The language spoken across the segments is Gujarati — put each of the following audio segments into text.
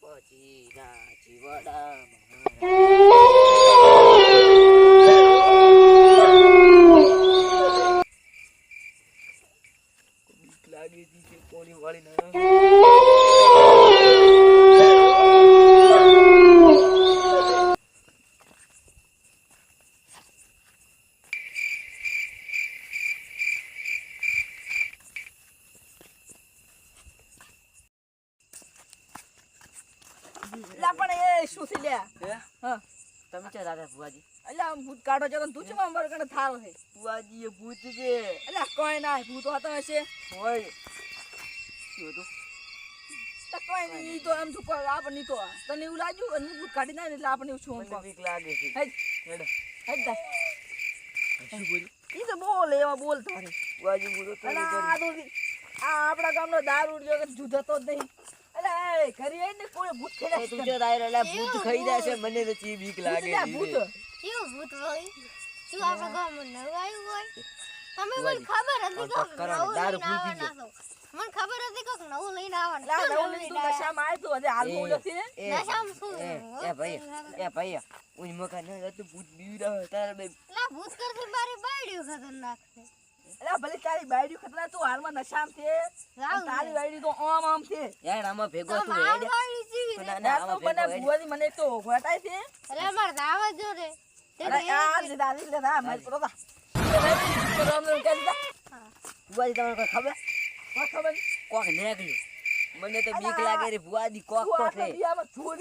પછી ના જીવડા લાગે છે કોની વાળી ના પણ એ શું છે લ્યા હા તમે ક્યાં દાદા ભુવાજી અલ્યા આમ ભૂત કાઢો છો તું ચમ અમાર કને થારો છે ભુવાજી એ ભૂત છે અલ્યા કોઈ ના ભૂત હોતો હશે હોય શું હતું તો કોઈ નહીં તો આમ તો આપણને તો તને એવું લાગ્યું અને ભૂત કાઢી ના એટલે આપણને શું મને બીક લાગે છે હેડ હેડ હેડ દા શું બોલી ઈ તો બોલ એવા બોલતો રે ભુવાજી બોલો તો આ આપણા ગામનો દારૂ જો જુદો તો જ નહીં અલે ઘરે આઈને કોઈ ભૂત ખેડે તું જો દાયર એટલે ભૂત ખાઈ જાય છે મને તો ચી બીક લાગે છે ભૂત કેવું ભૂત હોય શું આપણા ગામમાં નવું આવ્યું હોય તમે મને ખબર હતી કે દારૂ ફૂટી ગયો મને ખબર હતી કે નવું લઈને આવવાનું લા નવું તું નશામાં આય તું આજે હાલ બોલ્યો છે નશામાં શું એ ભાઈ ઉઈ મકા ન તો ભૂત બીવડા તારે બે લા ભૂત કરતી મારી બાયડીઓ ખતરનાક છે અલા ભલે તારી બાયડી ખતરા તું હાલમાં નશામાં છે તારી બાયડી તો આમ છે યાર આમાં ભેગો તું મારી હેડ બાયડી જીવી ના રે ના તો આમાં મને ભેગો હેડ ભુવાજી મને તો ઘટાય છે અરે માર દાવા જો રે અરે યાર લે દા મારી પરો દા ભુવાજી તમને કોઈ ખબર કોક નેગલી મને તો બીક લાગે રે ભુવાજી કોક તો છે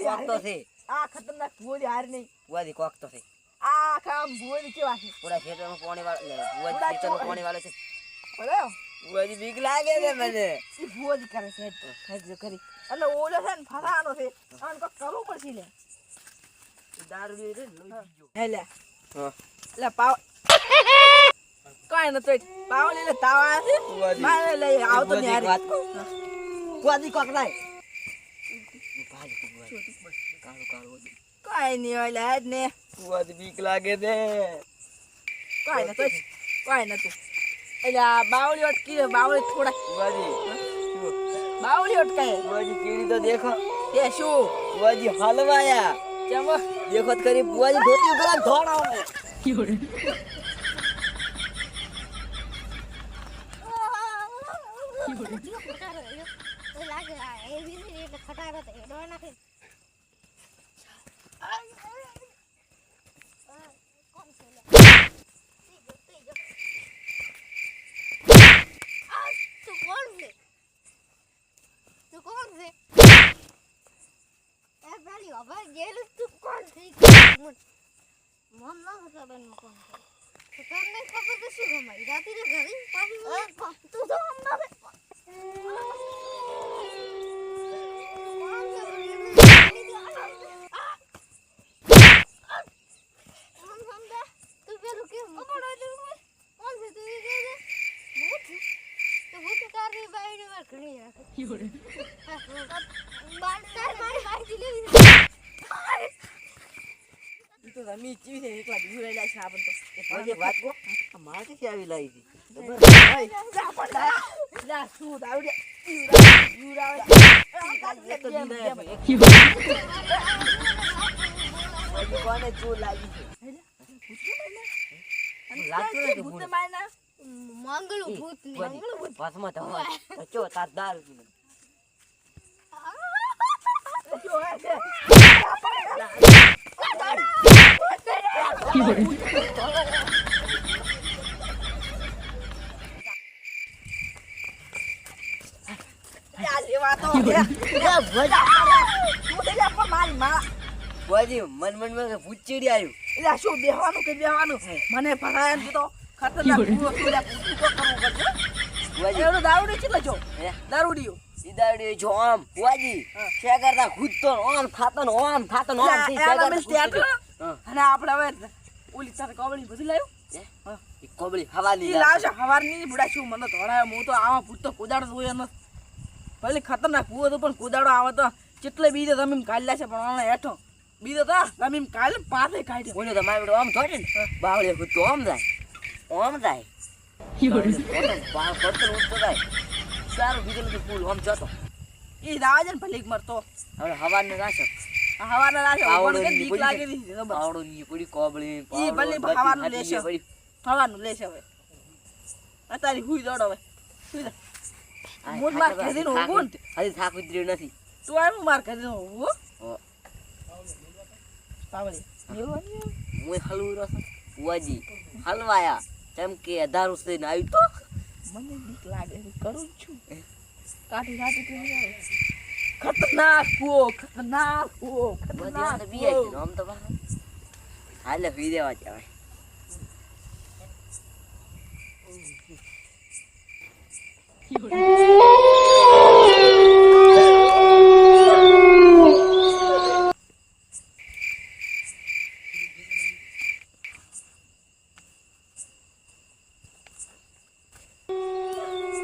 કોક તો છે આ ખતરનાક ભુવાજી હાર નહીં ભુવાજી કોક તો છે આ કામ ભુવાજી કેવા છે પૂરા ખેતરનું પાણી વાળો ભુવાજી ખેતરનું પાણી વાળો છે બરાબર ભુવાજી બીક લાગે છે મને ઈ ભુવાજી કરે છે ખાઈ કરી અને ઓલો છે ને ફરાનો છે આને કો કરવું પડશે લે દારૂ લે રે લોહી પીજો હે લે હા લે પાવ કાઈ ન તો પાવ લે તાવ આયા છે ભુવાજી મારે લઈ આવતો ને યાર વાત કો ભુવાજી કોક લાય ભાઈ ભુવાજી કાળો કાળો કાઈ નહીં હોય લે ને ભુવાજી બીક લાગે છે કાઈ ન તો કાઈ ન તું એટલે આ બાવળી અટકી બાવળી થોડા ભુવાજી શું બાવળી અટકાય ભુવાજી કેડી તો દેખો તે શું ભુવાજી હલવાયા ચમ દેખો તો કરી ભુવાજી ધોતી ઉપર ધોડાવો લાગે એ વીજળી એટલે ખટારો તો એડો નાખે કોણ છે લે તું કોણ છે એ પેલી હવે ગેલું તું કોણ છે મન ના ખબર ન કોણ છે તો તને ખબર તો શું ગમાઈ રાતી રે ઘરે પાછી તું તો હમ ના તો રમી ચીવી છે એકલા બીજું રહી જાય છે આપણ તો ભુવાજી વાત કો આ માથે થી આવી લાવી હતી લા શું દાવડે કોને ચોર લાગી છે લાગતું નથી ભૂત ભૂત. માયના મંગળું ભૂત ભુવાજી, ભસ્મ થવા ચો તાર દારૂ પીને જો હે છે યા લેવા તો મારી માં ભુવાજી મન માં ભૂત ચીડી આવ્યું એટલે શું બેહવાનું કે બેહવાનું મને ભરાય એમ તો ખતરનાક પૂરો પૂરા પૂરું તો કરવું પડશે ભુવાજી એવડો દારૂડી છે જો હે દારૂડીયો સીધાડી જો આમ ભુવાજી છે કરતા ખુદ તો આમ થાતો ને આમ થાતો ને આમ થી અને આપણે હવે ઓલી તારે કવળી બધું લાવ્યું એ કોબળી હવાની ઈ લાવશે હવારની બુડા શું મને ધોરાય હું તો આવા ભૂત તો કુદાડો જોયો ન ભલે ખતરનાક ભૂત હતો પણ કુદાડો આવે તો કેટલે બીજે તમે કાઢ્યા છે પણ હેઠો બીજો તો તમે કાલે પાછે કાઢ્યો બોલ્યો તો મારે આમ થોડે ને બાવળે ખુદ તો આમ જાય પડતર ઉઠતો જાય સારું બીજું બધું ફૂલ આમ જતો ઈ દાવા છે ને ભલે મરતો હવે હવાને નાખો હવાના રાશે પાવડો પણ ની બીક પડી લાગે છે. છે જબર. પાવડો ની પડી કોબળી ઈ ભલે પાવડો, હવાનું બધી લેશે. હાથી પડી. હવાનું લેશે હવે અત્યારે હુઈ દોડો હવે હુઈ જા. આ મૂળ માર થાક- ઘેરીને થાક- ઊભું ને. હજી થાક ઉતર્યો નથી. તું આવ્યું માર ઘરે ઊભું હો. પાવડી એવું આવ્યું? હું હલવું રહ્યો છું. બુઆજી હલવાયા ચમકે 1000 ઉસરીને આવ્યું તો મને બીક લાગે છે કરું જ છું કાઢી રાતી કેવી આવે ખતરનાક કૂવો ખતરનાક કૂવો બધી ખતરનાક વાત બી આવી કૂવો. ગયું. આમ તો બહાર. હાલે હુઈ દેવા જવાય.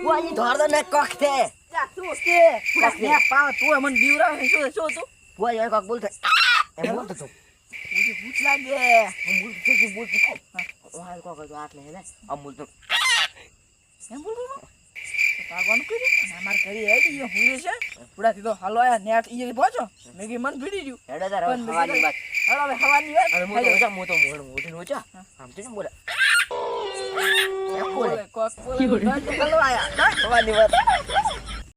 બુઆજી ધોરદો ને કોક છે. જા, તું કે ને પાવ તું મને બીવરાવે છે. શું શું તું બુઆજી હવે કોક બોલતો એમ બોલતો તો મુझे ભૂત લાગે આમ બોલતો તો કે બોલતો તો. વાહ કોક તો આટલે હે ને આમ બોલતો એમ બોલતો તો પાગવાનું કર્યું અને અમાર ઘરે આવી ગયો હુઈ છે પૂરાથી તો હાલો આયા નેટ ઈ પહોંચો મેં કી મન ભીડી ગયું હેડો તાર પણ હવાની વાત. હવે હવાની વાત હવે મોટો ઓછા મોટો મોઢું ઓછા આમ તો કેમ બોલે એમ બોલે કોક બોલે હાલો આયા હવાની વાત.